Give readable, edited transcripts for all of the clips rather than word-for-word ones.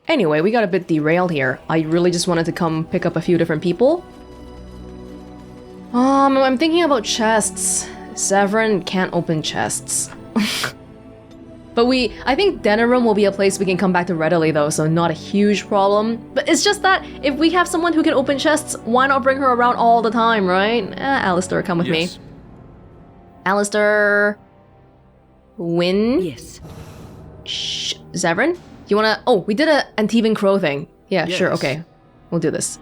Anyway, we got a bit derailed here. I really just wanted to come pick up a few different people. I'm thinking about chests. Severin can't open chests. But I think Denerim will be a place we can come back to readily though, so not a huge problem. But it's just that, if we have someone who can open chests, why not bring her around all the time, right? Alistair, come with me. Alistair... Win? Yes. Shh. Severin? You wanna... Oh, we did a Antivan Crow thing. Yeah, yes. Sure, okay. We'll do this.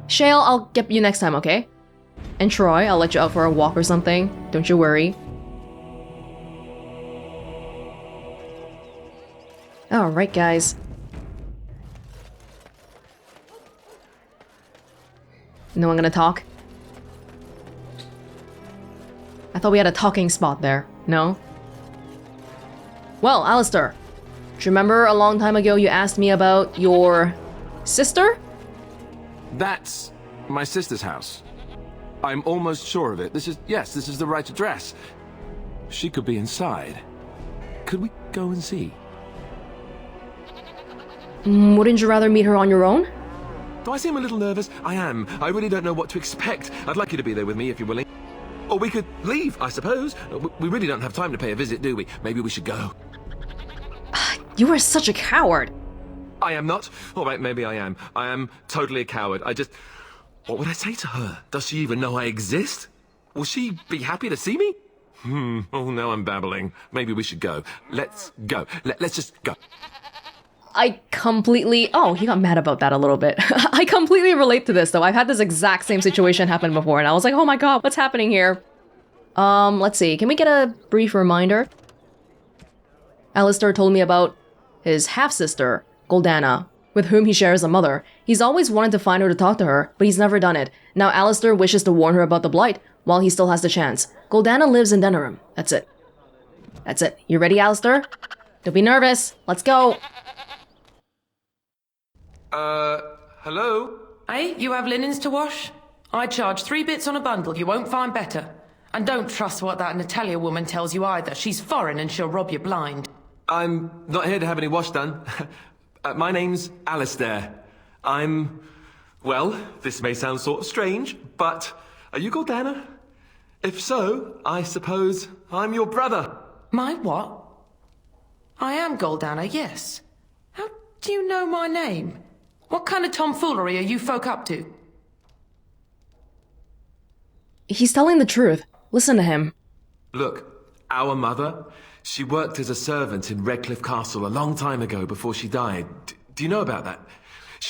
Shale, I'll get you next time, okay? And Troy, I'll let you out for a walk or something. Don't you worry. Alright, guys. No one gonna talk? I thought we had a talking spot there. No? Well, Alistair. Do you remember a long time ago you asked me about your... sister? That's my sister's house. I'm almost sure of it. This is the right address. She could be inside. Could we go and see? Wouldn't you rather meet her on your own? Do I seem a little nervous? I am. I really don't know what to expect. I'd like you to be there with me if you're willing. Or we could leave, I suppose. We really don't have time to pay a visit, do we? Maybe we should go. You are such a coward. I am not. All right, maybe I am. I am totally a coward. What would I say to her? Does she even know I exist? Will she be happy to see me? Oh, now I'm babbling. Maybe we should go. Let's go. Let's just go. I completely... Oh, he got mad about that a little bit. I completely relate to this, though. I've had this exact same situation happen before, and I was like, oh my god, what's happening here? Let's see. Can we get a brief reminder? Alistair told me about his half-sister, Goldana, with whom he shares a mother. He's always wanted to find her to talk to her, but he's never done it. Now Alistair wishes to warn her about the Blight, while he still has the chance. Goldana lives in Denerim. That's it. That's it. You ready, Alistair? Don't be nervous. Let's go. Hello? Hey, you have linens to wash? I charge 3 bits on a bundle, you won't find better. And don't trust what that Natalia woman tells you either. She's foreign and she'll rob you blind. I'm not here to have any wash done. My name's Alistair. Well, this may sound sort of strange, but are you Goldana? If so, I suppose I'm your brother. My what? I am Goldana, yes. How do you know my name? What kind of tomfoolery are you folk up to? He's telling the truth. Listen to him. Look, our mother, she worked as a servant in Redcliffe Castle a long time ago before she died. Do you know about that?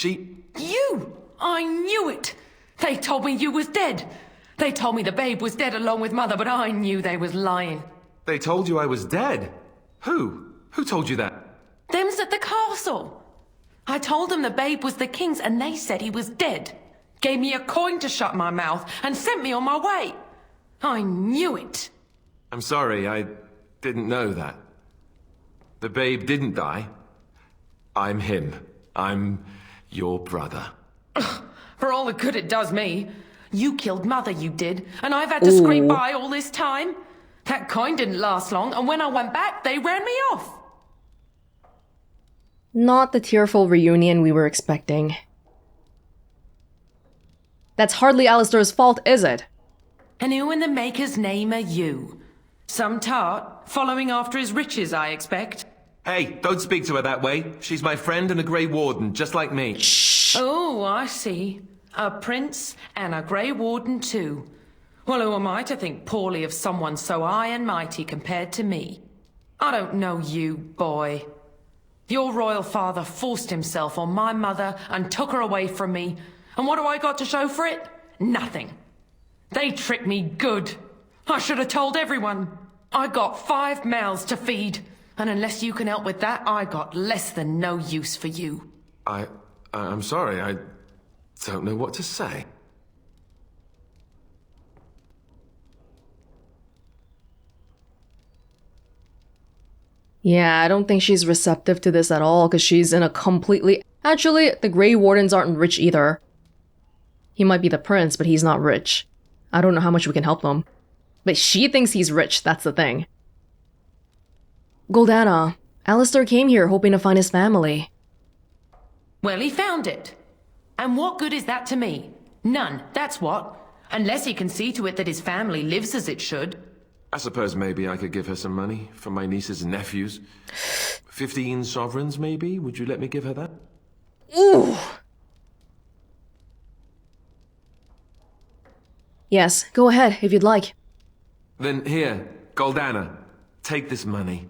You! I knew it! They told me you was dead. They told me the babe was dead along with mother, but I knew they was lying. They told you I was dead? Who? Who told you that? Them's at the castle. I told them the babe was the king's and they said he was dead. Gave me a coin to shut my mouth and sent me on my way. I knew it. I'm sorry, I didn't know that. The babe didn't die. I'm him. I'm your brother. For all the good it does me. You killed mother, you did, and I've had to scrape by all this time. That coin didn't last long, and when I went back, they ran me off. Not the tearful reunion we were expecting. That's hardly Alistair's fault, is it? And who in the maker's name are you? Some tart, following after his riches, I expect. Hey, don't speak to her that way. She's my friend and a Grey Warden, just like me. Shh. Oh, I see. A prince and a Grey Warden too. Well, who am I to think poorly of someone so high and mighty compared to me? I don't know you, boy. Your royal father forced himself on my mother and took her away from me. And what do I got to show for it? Nothing. They tricked me good. I should have told everyone. I got 5 mouths to feed. And unless you can help with that, I got less than no use for you. I'm sorry, I don't know what to say. Yeah, I don't think she's receptive to this at all, because she's in a completely... Actually, the Grey Wardens aren't rich either. He might be the prince, but he's not rich. I don't know how much we can help him. But she thinks he's rich, that's the thing. Goldana, Alistair came here hoping to find his family. Well, he found it. And what good is that to me? None, that's what. Unless he can see to it that his family lives as it should. I suppose maybe I could give her some money for my nieces and nephews. 15 sovereigns, maybe? Would you let me give her that? Ooh. Yes, go ahead if you'd like. Then here, Goldana, take this money.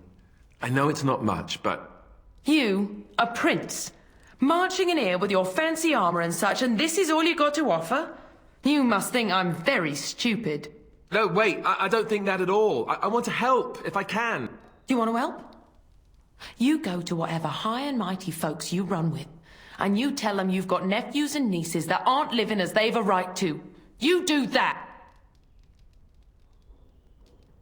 I know it's not much, but... You, a prince, marching in here with your fancy armor and such, and this is all you got to offer? You must think I'm very stupid. No, wait, I don't think that at all. I want to help, if I can. You want to help? You go to whatever high and mighty folks you run with, and you tell them you've got nephews and nieces that aren't living as they've a right to. You do that!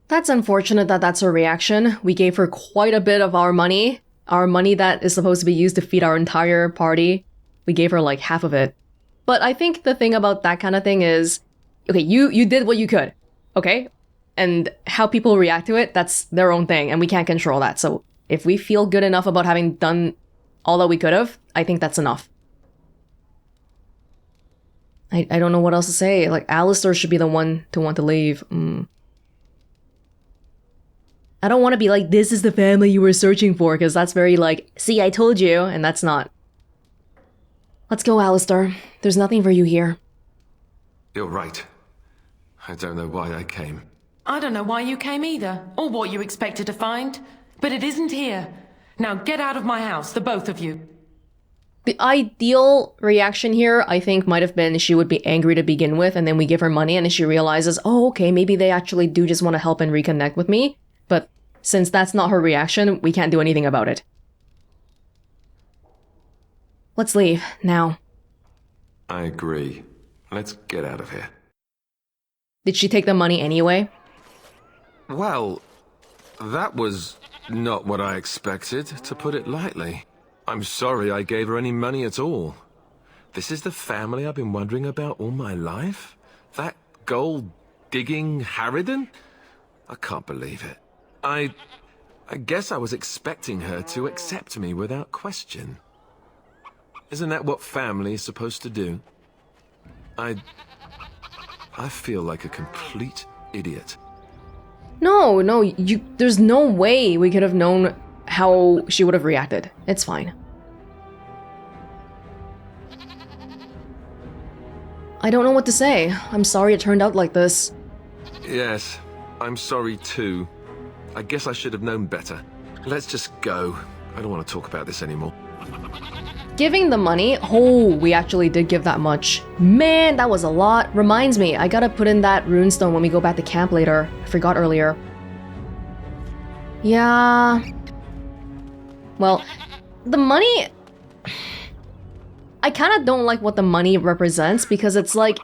That's unfortunate that that's her reaction. We gave her quite a bit of our money that is supposed to be used to feed our entire party. We gave her like half of it. But I think the thing about that kind of thing is, okay, you did what you could, okay? And how people react to it, that's their own thing, and we can't control that. So if we feel good enough about having done all that we could have, I think that's enough. I don't know what else to say. Like, Alistair should be the one to want to leave. I don't want to be like, this is the family you were searching for, because that's very like, see, I told you, and that's not. Let's go, Alistair. There's nothing for you here. You're right. I don't know why I came. I don't know why you came either, or what you expected to find. But it isn't here. Now get out of my house, the both of you. The ideal reaction here, I think, might have been she would be angry to begin with, and then we give her money, and then she realizes, oh, okay, maybe they actually do just want to help and reconnect with me. But since that's not her reaction, we can't do anything about it. Let's leave, now. I agree. Let's get out of here. Did she take the money anyway? Well, that was not what I expected, to put it lightly. I'm sorry I gave her any money at all. This is the family I've been wondering about all my life? That gold-digging harridan? I can't believe it. I guess I was expecting her to accept me without question. Isn't that what family is supposed to do? I feel like a complete idiot. No, there's no way we could have known how she would have reacted. It's fine. I don't know what to say. I'm sorry it turned out like this. Yes, I'm sorry too. I guess I should have known better. Let's just go. I don't want to talk about this anymore. Giving the money? Oh, we actually did give that much. Man, that was a lot. Reminds me, I gotta put in that runestone when we go back to camp later. I forgot earlier. Yeah... Well, the money... I kind of don't like what the money represents, because it's like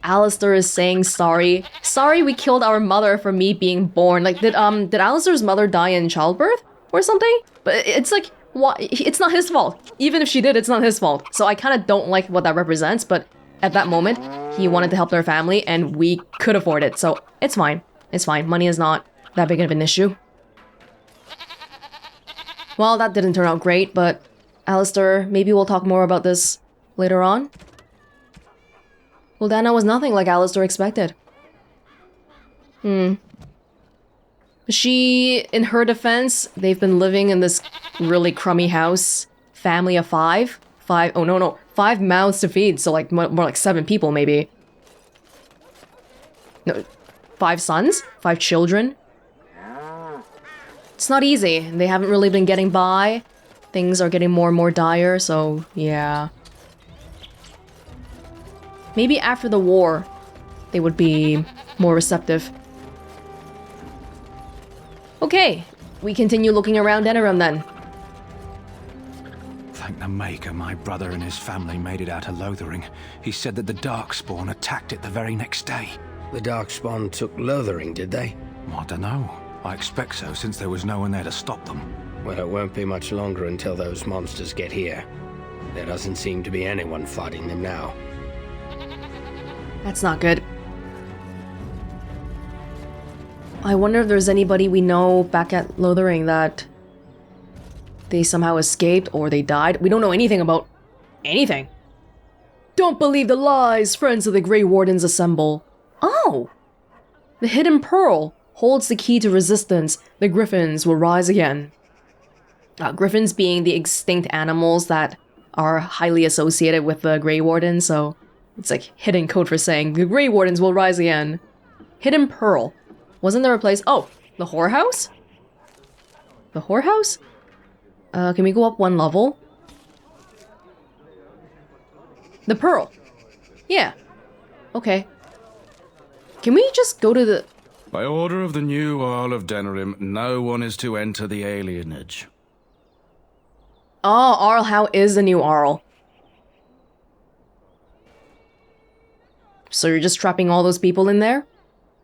Alistair is saying sorry. Sorry we killed our mother for me being born. Like, did Alistair's mother die in childbirth or something? But it's like, why? It's not his fault. Even if she did, it's not his fault. So I kind of don't like what that represents, but at that moment, he wanted to help their family, and we could afford it. So it's fine. It's fine. Money is not that big of an issue. Well, that didn't turn out great, but Alistair, maybe we'll talk more about this later on. Well, Dana was nothing like Alistair expected. She, in her defense, they've been living in this really crummy house. Family of five? Oh no, 5 mouths to feed, so like more like 7 people maybe. No, 5 sons? 5 children? It's not easy. They haven't really been getting by. Things are getting more and more dire, so yeah. Maybe after the war, they would be more receptive. Okay, we continue looking around Denerim then. Thank the Maker, my brother and his family made it out of Lothering. He said that the Darkspawn attacked it the very next day. The Darkspawn took Lothering, did they? I don't know. I expect so, since there was no one there to stop them. Well, it won't be much longer until those monsters get here. There doesn't seem to be anyone fighting them now. That's not good. I wonder if there's anybody we know back at Lothering that they somehow escaped or they died. We don't know anything about Anything. Don't believe the lies, friends of the Grey Wardens assemble. Oh! The hidden pearl holds the key to resistance. The griffins will rise again. Griffins being the extinct animals that are highly associated with the Grey Warden, so it's like hidden code for saying the Grey Wardens will rise again. Hidden pearl. Wasn't there a place? Oh, the whorehouse? The whorehouse? Can we go up one level? The pearl. Yeah. Okay. Can we just go to the... By order of the new Earl of Denerim, no one is to enter the alienage. Oh, Arl, how is the new Arl? So you're just trapping all those people in there?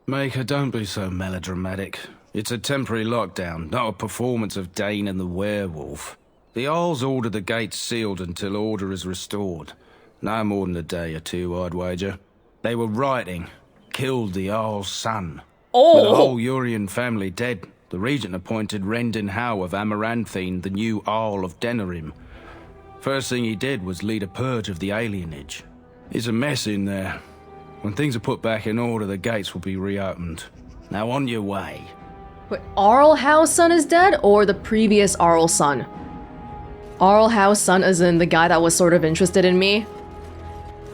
Maker, don't be so melodramatic. It's a temporary lockdown, not a performance of Dane and the werewolf. The Arls ordered the gates sealed until order is restored. No more than a day or two, I'd wager. They were writing. Killed the Arl's son. Oh! With the whole Urian family dead, the regent appointed Rendon Howe of Amaranthine the new Arl of Denerim. First thing he did was lead a purge of the alienage. It's a mess in there. When things are put back in order, the gates will be reopened. Now on your way. Wait, Arl Howe's son is dead, or the previous Arl's son? Arl Howe's son as in the guy that was sort of interested in me?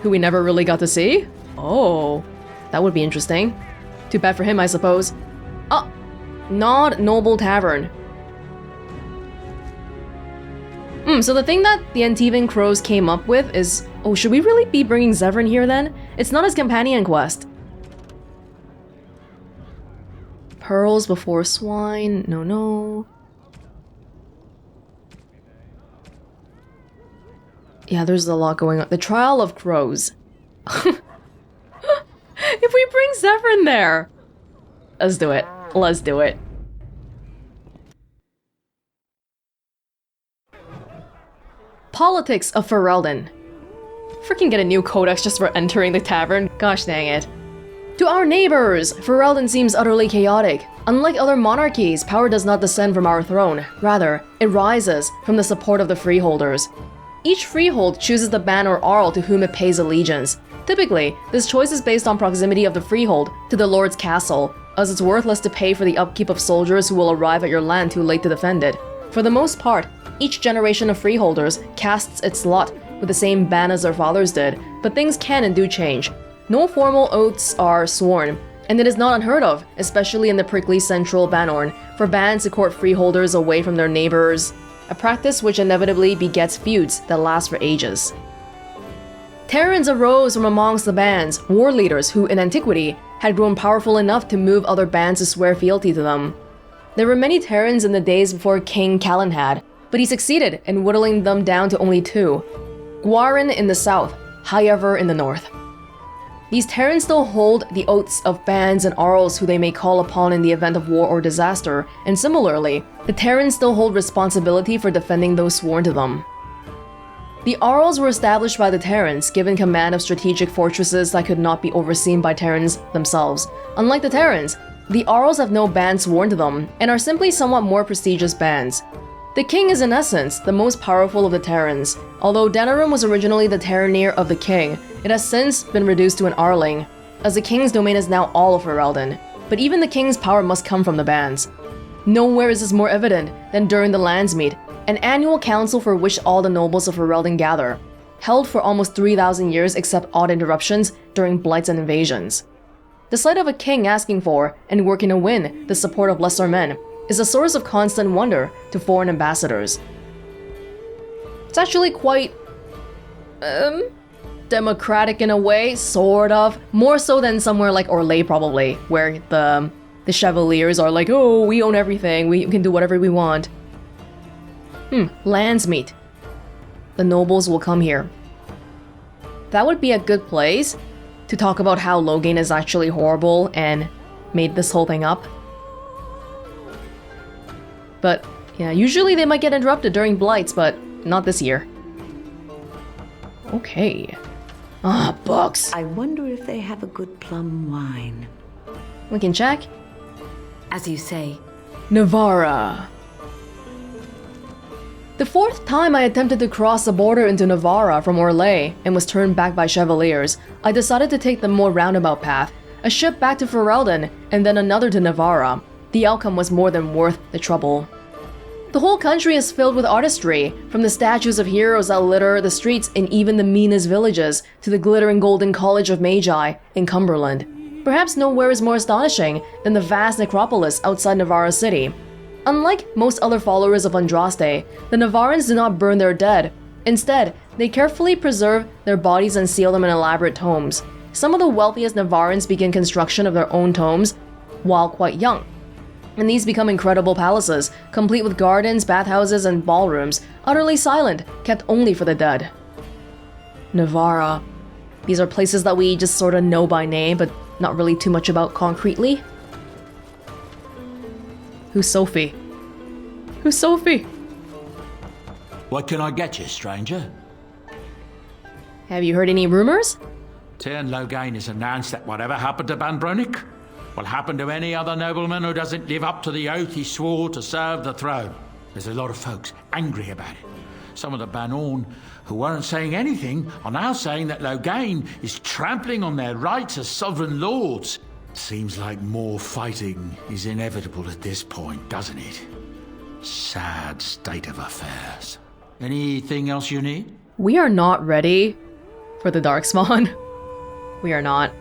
Who we never really got to see? Oh, that would be interesting. Too bad for him, I suppose. Oh, Gnawed Noble Tavern. So the thing that the Antivan Crows came up with is... Oh, should we really be bringing Zevran here then? It's not his companion quest. Pearls before swine. No. Yeah, there's a lot going on. The Trial of Crows. If we bring Zevran there! Let's do it. Let's do it. Politics of Ferelden. Freaking get a new codex just for entering the tavern. Gosh dang it. To our neighbors, Ferelden seems utterly chaotic. Unlike other monarchies, power does not descend from our throne. Rather, it rises from the support of the freeholders. Each freehold chooses the ban or Arl to whom it pays allegiance. Typically, this choice is based on proximity of the freehold to the lord's castle, as it's worthless to pay for the upkeep of soldiers who will arrive at your land too late to defend it. For the most part, each generation of freeholders casts its lot with the same ban as their fathers did, but things can and do change. No formal oaths are sworn, and it is not unheard of, especially in the prickly central Banorn, for bans to court freeholders away from their neighbors, a practice which inevitably begets feuds that last for ages. Terrans arose from amongst the bands, war leaders who, in antiquity, had grown powerful enough to move other bands to swear fealty to them. There were many Terrans in the days before King Calenhad, but he succeeded in whittling them down to only two. Gwarin in the south, Highever in the north. These Terrans still hold the oaths of bands and Arls who they may call upon in the event of war or disaster, and similarly, the Terrans still hold responsibility for defending those sworn to them. The Arls were established by the Terrans, given command of strategic fortresses that could not be overseen by Terrans themselves. Unlike the Terrans, the Arls have no band sworn to them, and are simply somewhat more prestigious bands. The king is in essence the most powerful of the Terrans. Although Denerim was originally the Terranir of the king, it has since been reduced to an Arling, as the king's domain is now all of Ferelden. But even the king's power must come from the bands. Nowhere is this more evident than during the Landsmeet, an annual council for which all the nobles of Ferelden gather, held for almost 3,000 years except odd interruptions during blights and invasions. The sight of a king asking for, and working to win, the support of lesser men is a source of constant wonder to foreign ambassadors. It's actually quite... democratic in a way, sort of. More so than somewhere like Orlais probably, where the Chevaliers are like, oh, we own everything, we can do whatever we want. Landsmeet. The nobles will come here. That would be a good place to talk about how Logain is actually horrible and made this whole thing up. But yeah, usually they might get interrupted during blights, but not this year. Okay. Books. I wonder if they have a good plum wine. We can check. As you say. Navarra. The fourth time I attempted to cross the border into Navarra from Orlais and was turned back by Chevaliers, I decided to take the more roundabout path, a ship back to Ferelden and then another to Navarra. The outcome was more than worth the trouble. The whole country is filled with artistry, from the statues of heroes that litter the streets in even the meanest villages to the glittering golden College of Magi in Cumberland. Perhaps nowhere is more astonishing than the vast necropolis outside Navarra City. Unlike most other followers of Andraste, the Navarrans do not burn their dead. Instead, they carefully preserve their bodies and seal them in elaborate tombs. Some of the wealthiest Navarrans begin construction of their own tombs while quite young, and these become incredible palaces, complete with gardens, bathhouses, and ballrooms, utterly silent, kept only for the dead. Navarra. These are places that we just sort of know by name, but not really too much about concretely. Who's Sophie? Who's Sophie? What can I get you, stranger? Have you heard any rumors? Tyrn Logain has announced that whatever happened to Banbronic will happen to any other nobleman who doesn't live up to the oath he swore to serve the throne. There's a lot of folks angry about it. Some of the Banorn who weren't saying anything are now saying that Logain is trampling on their rights as sovereign lords. Seems like more fighting is inevitable at this point, doesn't it? Sad state of affairs. Anything else you need? We are not ready for the Darkspawn. We are not.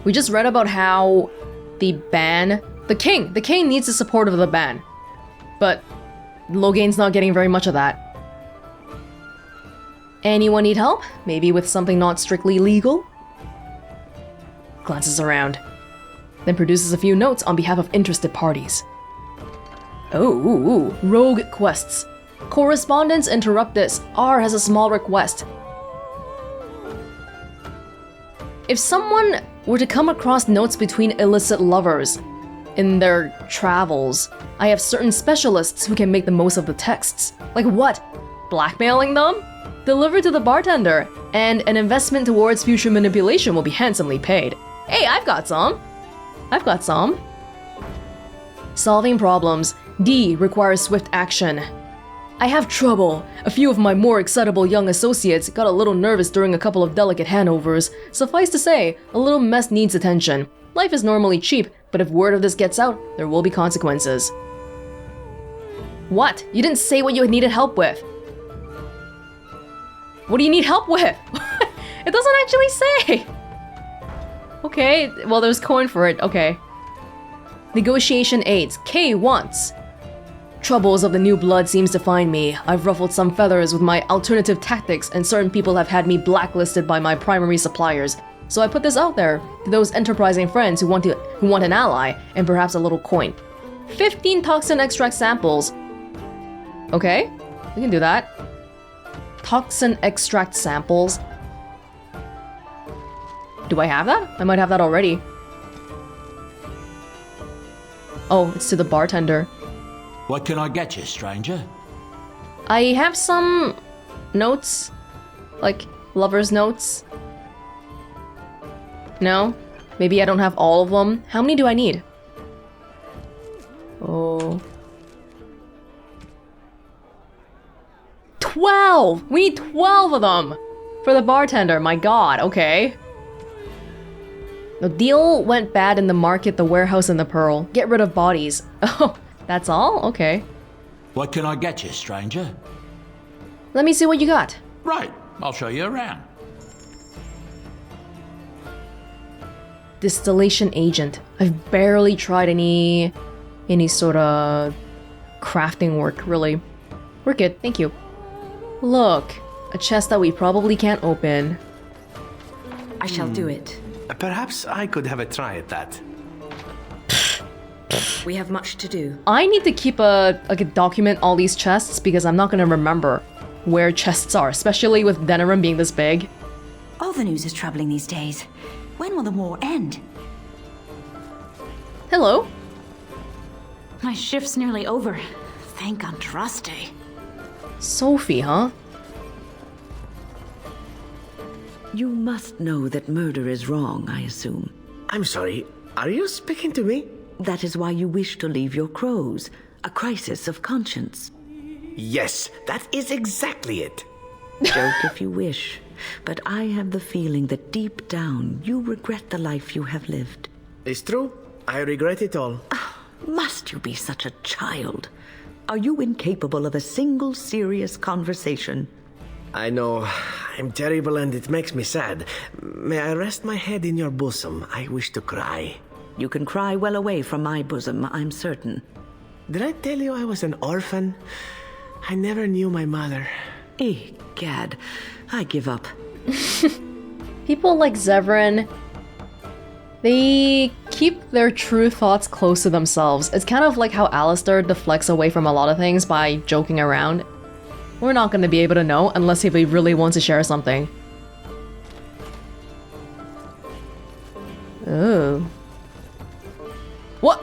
We just read about how the ban, the king needs the support of the ban, but Logain's not getting very much of that. Anyone need help? Maybe with something not strictly legal? Glances around, then produces a few notes on behalf of interested parties. Oh, rogue quests. Correspondence interruptus. R has a small request. If someone were to come across notes between illicit lovers in their travels, I have certain specialists who can make the most of the texts. Like what? Blackmailing them? Delivered to the bartender, and an investment towards future manipulation will be handsomely paid. Hey, I've got some. Solving problems. D requires swift action. I have trouble. A few of my more excitable young associates got a little nervous during a couple of delicate handovers. Suffice to say, a little mess needs attention. Life is normally cheap, but if word of this gets out, there will be consequences. What? You didn't say what you needed help with. What do you need help with? It doesn't actually say. Okay, well there's coin for it, okay. Negotiation aids. K wants. Troubles of the new blood seems to find me. I've ruffled some feathers with my alternative tactics, and certain people have had me blacklisted by my primary suppliers. So I put this out there to those enterprising friends who want an ally and perhaps a little coin. 15 toxin extract samples. Okay, we can do that. Toxin extract samples. Do I have that? I might have that already. Oh, it's to the bartender. What can I get you, stranger? I have some notes, like lover's notes. No? Maybe I don't have all of them. How many do I need? Oh. 12! We need 12 of them! For the bartender, my god, okay. The deal went bad in the market, the warehouse, and the pearl. Get rid of bodies. Oh, that's all? Okay. What can I get you, stranger? Let me see what you got. Right, I'll show you around. Distillation agent. I've barely tried any sort of crafting work, really. We're good, thank you. Look, a chest that we probably can't open. I shall do it. Perhaps I could have a try at that. We have much to do. I need to keep a document all these chests because I'm not gonna remember where chests are, especially with Denerim being this big. All the news is troubling these days. When will the war end? Hello. My shift's nearly over. Thank Andraste. Sophie, huh? You must know that murder is wrong, I assume. I'm sorry, are you speaking to me? That is why you wish to leave your crows. A crisis of conscience. Yes, that is exactly it. Joke if you wish, but I have the feeling that deep down you regret the life you have lived. It's true. I regret it all. Must you be such a child? Are you incapable of a single serious conversation? I know. I'm terrible and it makes me sad. May I rest my head in your bosom? I wish to cry. You can cry well away from my bosom, I'm certain. Did I tell you I was an orphan? I never knew my mother. Egad, I give up. People like Zevran, they keep their true thoughts close to themselves. It's kind of like how Alistair deflects away from a lot of things by joking around. We're not going to be able to know unless he really wants to share something. Oh. What?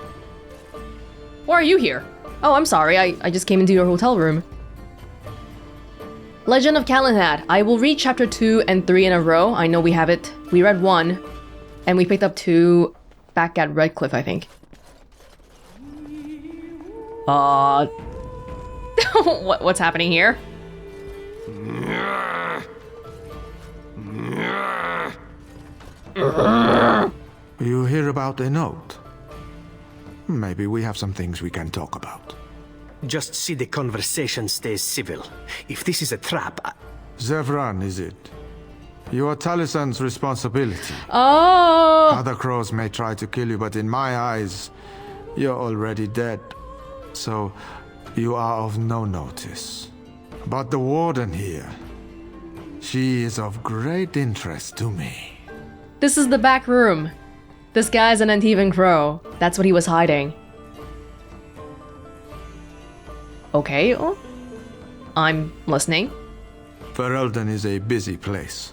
Why are you here? Oh, I'm sorry. I just came into your hotel room. Legend of Calenhad. I will read chapter 2 and 3 in a row. I know we have it. We read 1, and we picked up 2 back at Redcliffe, I think. What's happening here? You hear about a note? Maybe we have some things we can talk about. Just see the conversation stays civil. If this is a trap, Zevran, is it? You are Talisan's responsibility. Oh! Other crows may try to kill you, but in my eyes, you're already dead. So, you are of no notice. But the warden here, she is of great interest to me. This is the back room. This guy's an Antivan crow. That's what he was hiding. Okay, oh. I'm listening. Ferelden is a busy place.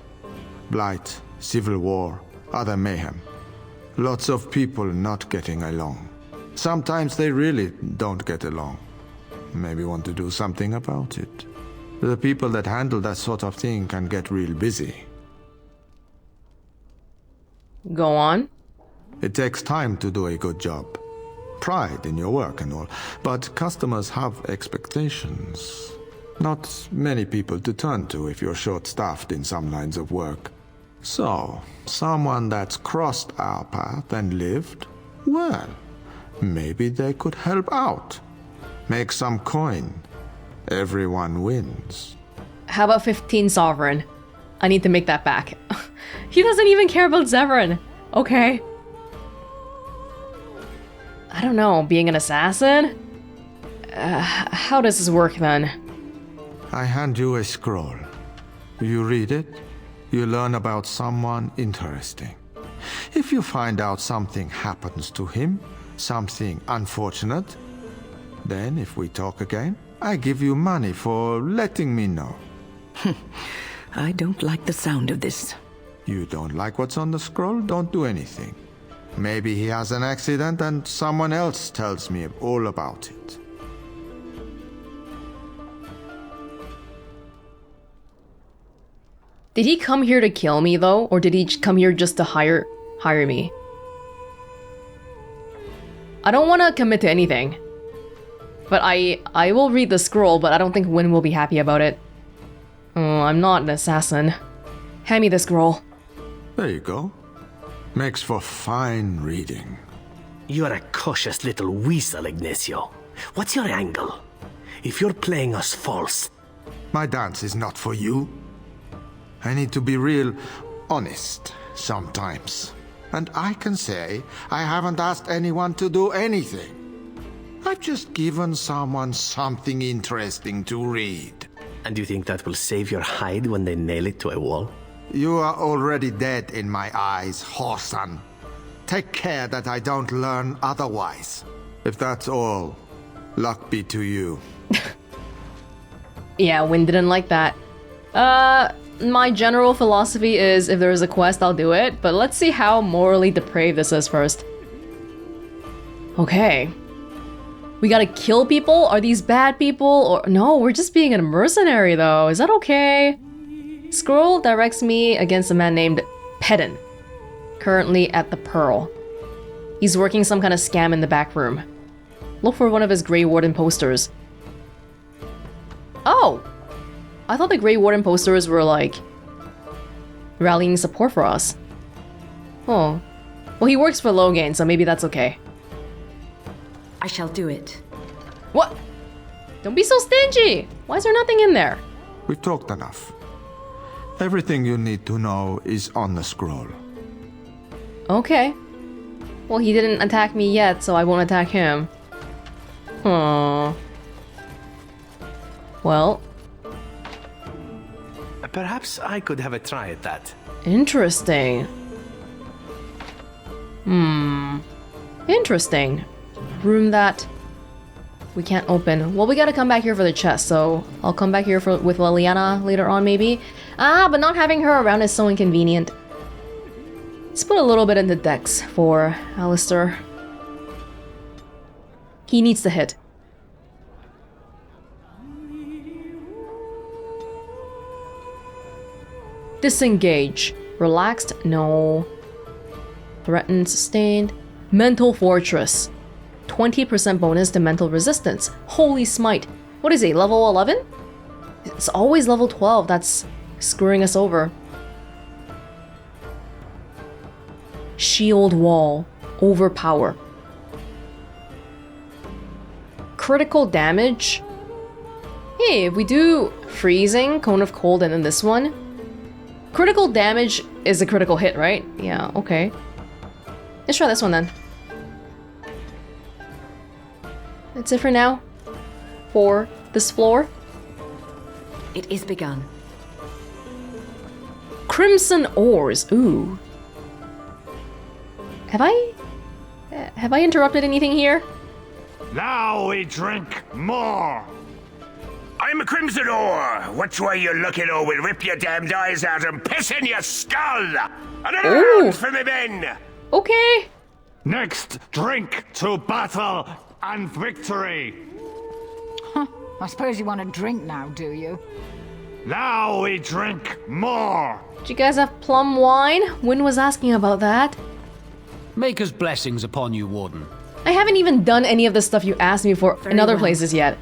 Blight, civil war, other mayhem. Lots of people not getting along. Sometimes they really don't get along. Maybe want to do something about it. The people that handle that sort of thing can get real busy. Go on. It takes time to do a good job. Pride in your work and all, but customers have expectations. Not many people to turn to if you're short-staffed in some lines of work. So, someone that's crossed our path and lived, well, maybe they could help out. Make some coin. Everyone wins. How about 15 Sovereign? I need to make that back. He doesn't even care about Zevran. Okay. I don't know, being an assassin? How does this work then? I hand you a scroll. You read it, you learn about someone interesting. If you find out something happens to him, something unfortunate, then if we talk again, I give you money for letting me know. I don't like the sound of this. You don't like what's on the scroll? Don't do anything. Maybe he has an accident and someone else tells me all about it. Did he come here to kill me though, or did he come here just to hire me? I don't want to commit to anything. But I will read the scroll, but I don't think Wynn will be happy about it. Oh, I'm not an assassin. Hand me the scroll. There you go. Makes for fine reading. You're a cautious little weasel, Ignacio. What's your angle? If you're playing us false... My dance is not for you. I need to be real honest sometimes. And I can say I haven't asked anyone to do anything. I've just given someone something interesting to read. And you think that will save your hide when they nail it to a wall? You are already dead in my eyes, Horsan. Take care that I don't learn otherwise. If that's all, luck be to you. Yeah, Wynn didn't like that. My general philosophy is if there's a quest, I'll do it, but let's see how morally depraved this is first. Okay. We gotta kill people? Are these bad people? Or no, we're just being a mercenary though. Is that okay? Scroll directs me against a man named Pedon, currently at the Pearl. He's working some kind of scam in the back room. Look for one of his Grey Warden posters. Oh! I thought the Grey Warden posters were like rallying support for us. Oh. Well, he works for Logan, so maybe that's okay. I shall do it. What? Don't be so stingy! Why is there nothing in there? We've talked enough. Everything you need to know is on the scroll. Okay. Well, he didn't attack me yet, so I won't attack him. Aww. Well. Perhaps I could have a try at that. Interesting. Interesting. Room that we can't open. Well, we gotta come back here for the chest, so I'll come back here with Liliana later on, maybe. But not having her around is so inconvenient. Let's put a little bit in the dex for Alistair. He needs to hit. Disengage. Relaxed? No. Threatened, sustained. Mental Fortress. 20% bonus to mental resistance. Holy smite. What is it, level 11? It's always level 12. That's screwing us over. Shield Wall. Overpower. Critical damage. Hey, if we do freezing, cone of cold, and then this one. Critical damage is a critical hit, right? Yeah, okay. Let's try this one then. That's it for now. For this floor. It is begun. Crimson ores. Ooh. Have I interrupted anything here? Now we drink more. I'm a Crimson Ore. Which way you looking, or we'll rip your damned eyes out and piss in your skull. Another round for me men. Okay. Next, drink to battle and victory. I suppose you want to drink now, do you? Now we drink more. Do you guys have plum wine? Wynn was asking about that. Maker's blessings upon you, Warden. I haven't even done any of the stuff you asked me for in other places yet.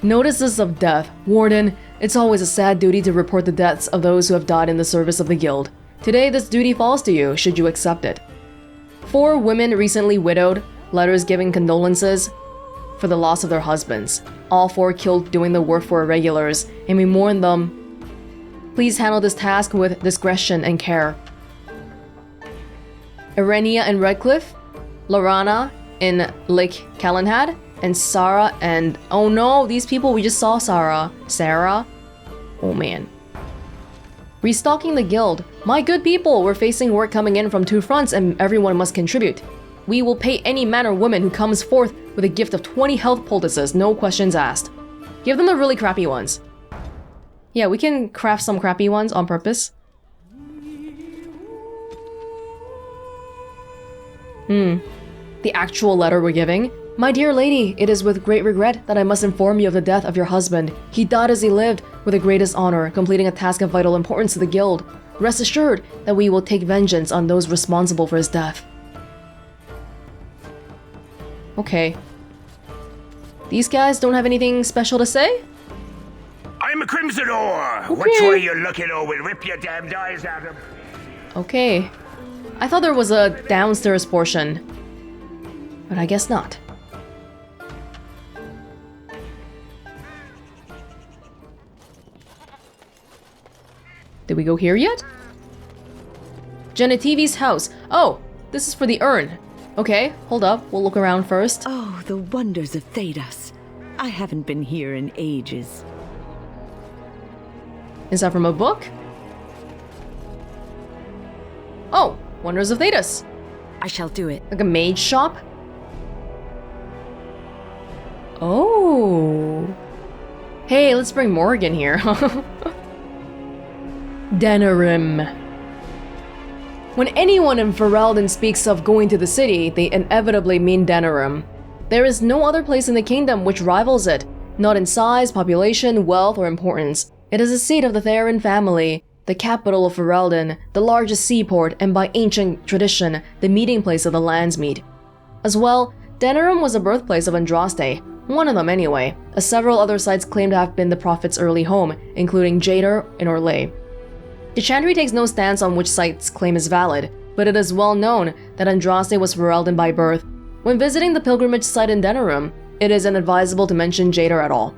Notices of death. Warden, it's always a sad duty to report the deaths of those who have died in the service of the guild. Today this duty falls to you, should you accept it. 4 women recently widowed, letters giving condolences for the loss of their husbands. All 4 killed doing the work for irregulars, and we mourn them. Please handle this task with discretion and care. Irenia and Redcliffe, Lorana in Lake Calenhad, and Sarah and... oh no, these people, we just saw Sarah. Oh man. Restocking the guild. My good people, we're facing work coming in from 2 fronts and everyone must contribute. We will pay any man or woman who comes forth with a gift of 20 health poultices, no questions asked. Give them the really crappy ones. Yeah, we can craft some crappy ones on purpose. The actual letter we're giving. My dear lady, it is with great regret that I must inform you of the death of your husband. He died as he lived, with the greatest honor, completing a task of vital importance to the guild. Rest assured that we will take vengeance on those responsible for his death. Okay. These guys don't have anything special to say? I'm a Crimson Ore. Okay. Which way you looking, or we'll rip your damned eyes out of... Okay. I thought there was a downstairs portion, but I guess not. Did we go here yet? Genetivi's house. Oh, this is for the urn. Okay, hold up. We'll look around first. Oh, the wonders of Thedas. I haven't been here in ages. Is that from a book? Oh, Wonders of Thedas. I shall do it. Like a mage shop? Oh. Hey, let's bring Morgan here. Denerim. When anyone in Ferelden speaks of going to the city, they inevitably mean Denerim. There is no other place in the kingdom which rivals it, not in size, population, wealth, or importance. It is the seat of the Theron family, the capital of Ferelden, the largest seaport, and by ancient tradition, the meeting place of the Landsmeet. As well, Denerim was the birthplace of Andraste, One of them anyway, as several other sites claim to have been the Prophet's early home, including Jader and Orlais. The Chandri takes no stance on which site's claim is valid, but it is well known that Andraste was Ferelden by birth. When visiting the pilgrimage site in Denerim, it is inadvisable to mention Jader at all.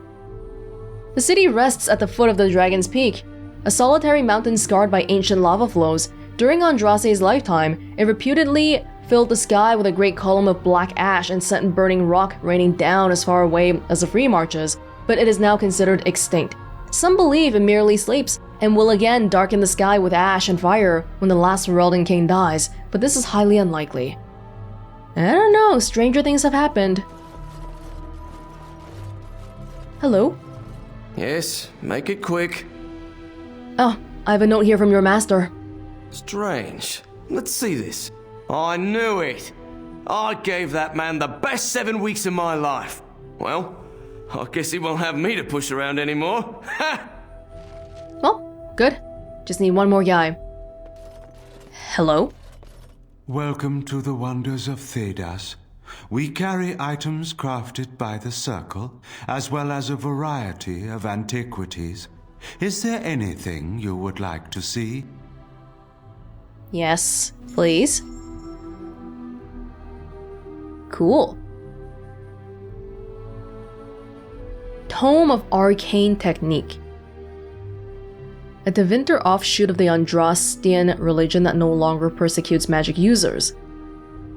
The city rests at the foot of the Dragon's Peak, a solitary mountain scarred by ancient lava flows. During Andraste's lifetime, it reputedly filled the sky with a great column of black ash and sent burning rock raining down as far away as the Free Marches, but it is now considered extinct. Some believe it merely sleeps, and will again darken the sky with ash and fire when the last Ferelden king dies, but this is highly unlikely. I don't know, stranger things have happened. Hello? Yes, make it quick. Oh, I have a note here from your master. Strange. Let's see this. I knew it! I gave that man the best 7 weeks of my life. Well, I guess he won't have me to push around anymore. Ha! Well, good. Just need one more guy. Hello? Welcome to the wonders of Thedas. We carry items crafted by the Circle, as well as a variety of antiquities. Is there anything you would like to see? Yes, please. Cool. Tome of Arcane Technique. A Tevinter offshoot of the Andrastian religion that no longer persecutes magic users.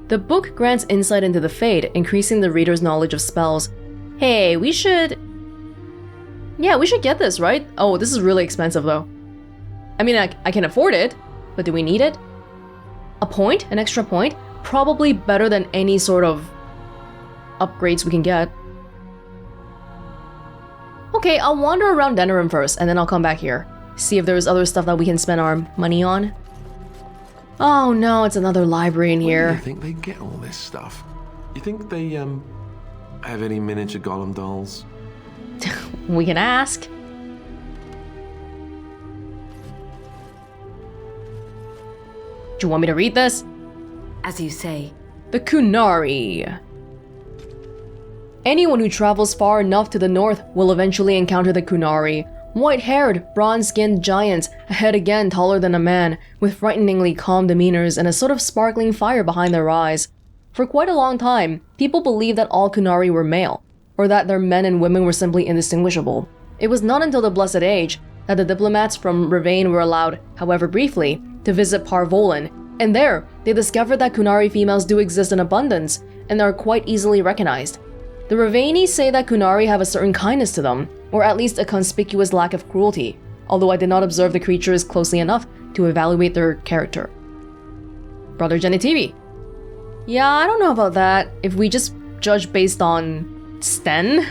The book grants insight into the Fade, increasing the reader's knowledge of spells. Hey, we should... Yeah, we should get this, right? Oh, this is really expensive though. I mean, I can afford it, but do we need it? A point? An extra point? Probably better than any sort of upgrades we can get. Okay, I'll wander around Denerim first, and then I'll come back here. See if there's other stuff that we can spend our money on. Oh no, it's another library in here. Where do you think they get all this stuff? You think they, have any miniature golem dolls? We can ask. Do you want me to read this? As you say. The Kunari. Anyone who travels far enough to the north will eventually encounter the Kunari. White-haired, bronze-skinned giants, a head again taller than a man, with frighteningly calm demeanors and a sort of sparkling fire behind their eyes. For quite a long time, people believed that all Kunari were male, or that their men and women were simply indistinguishable. It was not until the Blessed Age that the diplomats from Rivain were allowed, however briefly, to visit Parvolin, and there they discovered that Kunari females do exist in abundance, and are quite easily recognized. The Rivaini say that Kunari have a certain kindness to them, or at least a conspicuous lack of cruelty, although I did not observe the creatures closely enough to evaluate their character. Brother Genitivi. Yeah, I don't know about that. If we just judge based on Sten,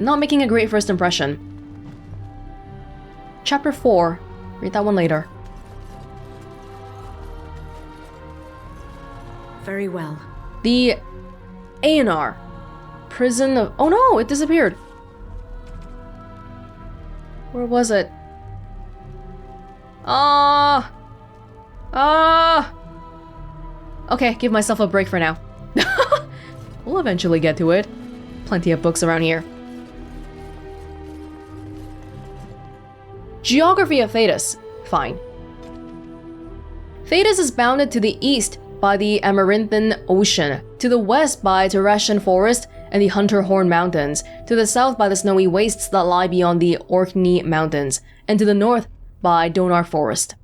not making a great first impression. Chapter 4. Read that one later. Very well. The Aenar. Prison of... Oh no, it disappeared. Where was it? Okay, give myself a break for now. We'll eventually get to it. Plenty of books around here. Geography of Thedas. Fine. Thedas is bounded to the east by the Amaranthan Ocean, to the west by Terrashan Forest and the Hunter Horn Mountains, to the south by the snowy wastes that lie beyond the Orkney Mountains, and to the north by Donar Forest.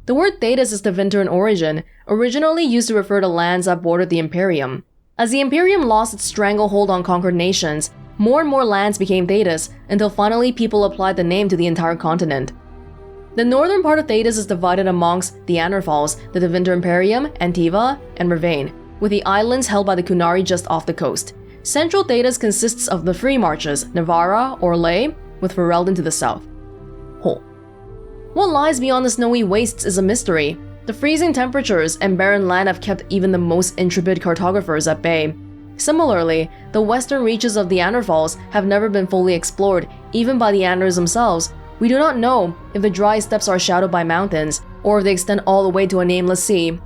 The word Thedas is Tevinter in origin, originally used to refer to lands that bordered the Imperium. As the Imperium lost its stranglehold on conquered nations, more and more lands became Thedas, until finally people applied the name to the entire continent. The northern part of Thedas is divided amongst the Anarfals, the Tevinter Imperium, Antiva, and Rivain, with the islands held by the Kunari just off the coast. Central Thedas consists of the Free Marches, Navarra, Orlais, with Ferelden to the south. What lies beyond the snowy wastes is a mystery. The freezing temperatures and barren land have kept even the most intrepid cartographers at bay. Similarly, the western reaches of the Anarfals have never been fully explored, even by the Anders themselves. We do not know if the dry steppes are shadowed by mountains, or if they extend all the way to a nameless sea.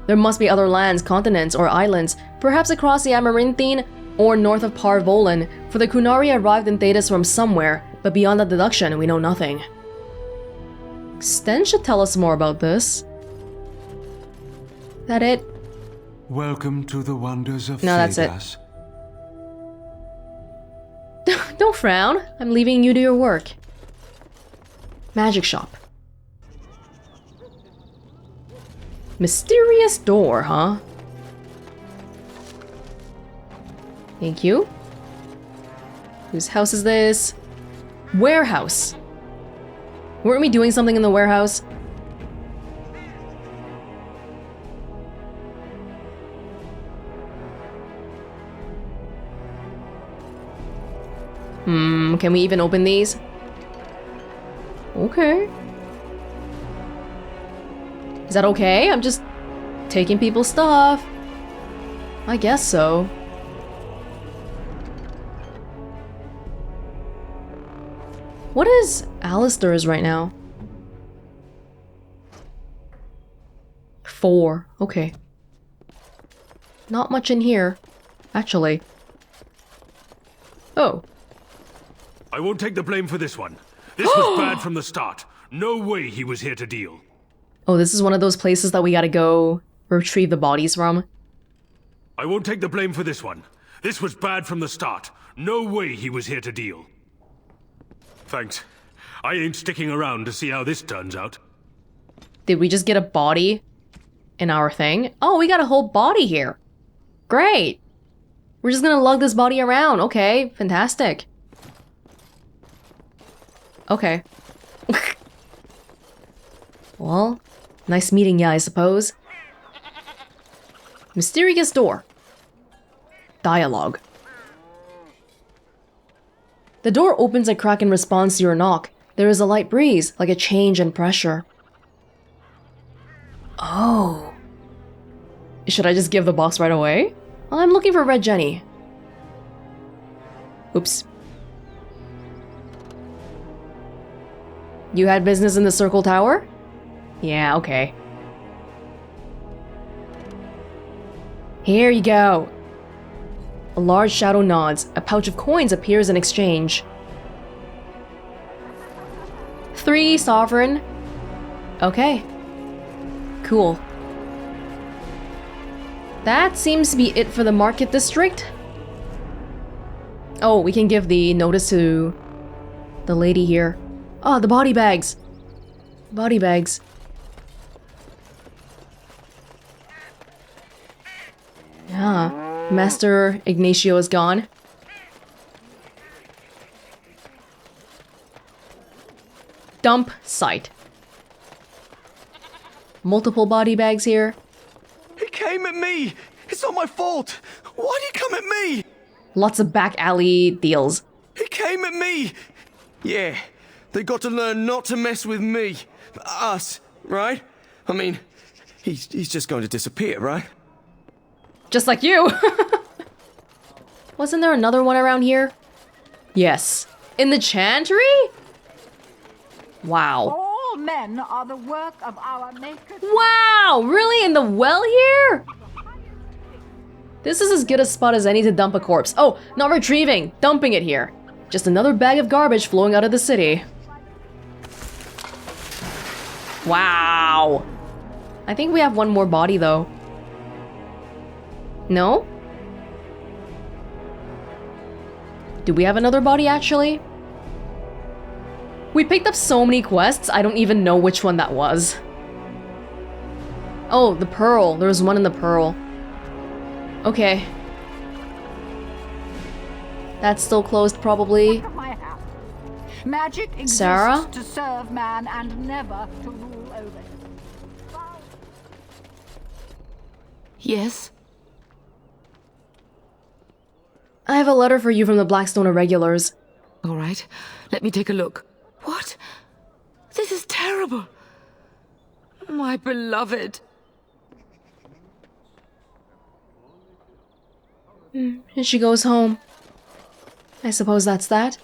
There must be other lands, continents, or islands, perhaps across the Amaranthine or north of Parvolan, for the Kunari arrived in Thedas from somewhere, but beyond that deduction, we know nothing. Sten should tell us more about this. That it? Welcome to the wonders of No, that's it. Don't frown. I'm leaving you to your work. Magic shop. Mysterious door, huh? Thank you. Whose house is this? Warehouse. Weren't we doing something in the warehouse? Can we even open these? Okay. Is that okay? I'm just taking people's stuff. I guess so. What is Alistair's right now? 4. Okay. Not much in here, actually. Oh. I won't take the blame for this one. This was bad from the start. No way he was here to deal. Oh, this is one of those places that we gotta go retrieve the bodies from. I won't take the blame for this one. This was bad from the start. No way he was here to deal. Thanks. I ain't sticking around to see how this turns out. Did we just get a body in our thing? Oh, we got a whole body here. Great. We're just gonna lug this body around. Okay, fantastic. Okay. Well, nice meeting ya, I suppose. Mysterious door. Dialogue. The door opens a crack in response to your knock. There is a light breeze, like a change in pressure. Oh. Should I just give the box right away? Well, I'm looking for Red Jenny. Oops. You had business in the Circle Tower? Yeah, okay. Here you go. A large shadow nods. A pouch of coins appears in exchange. 3 sovereign. Okay. Cool. That seems to be it for the market district. Oh, we can give the notice to the lady here. Oh, the body bags. Body bags. Yeah. Master Ignacio is gone. Dump site. Multiple body bags here. He came at me! It's not my fault! Why'd he come at me? Lots of back alley deals. He came at me! Yeah, they got to learn not to mess with me. Us, right? I mean, he's just going to disappear, right? Just like you! Wasn't there another one around here? Yes. In the chantry? Wow. All men are the work of our maker. Wow! Really? In the well here? This is as good a spot as any to dump a corpse. Oh, not retrieving. Dumping it here. Just another bag of garbage flowing out of the city. Wow. I think we have one more body, though. No? Do we have another body, actually? We picked up so many quests, I don't even know which one that was. Oh, the Pearl. There was one in the Pearl. Okay. That's still closed, probably. Magic exists Sarah? to serve man and never to rule over him. Yes? I have a letter for you from the Blackstone Irregulars. All right, let me take a look. What? This is terrible. My beloved. And she goes home. I suppose that's that.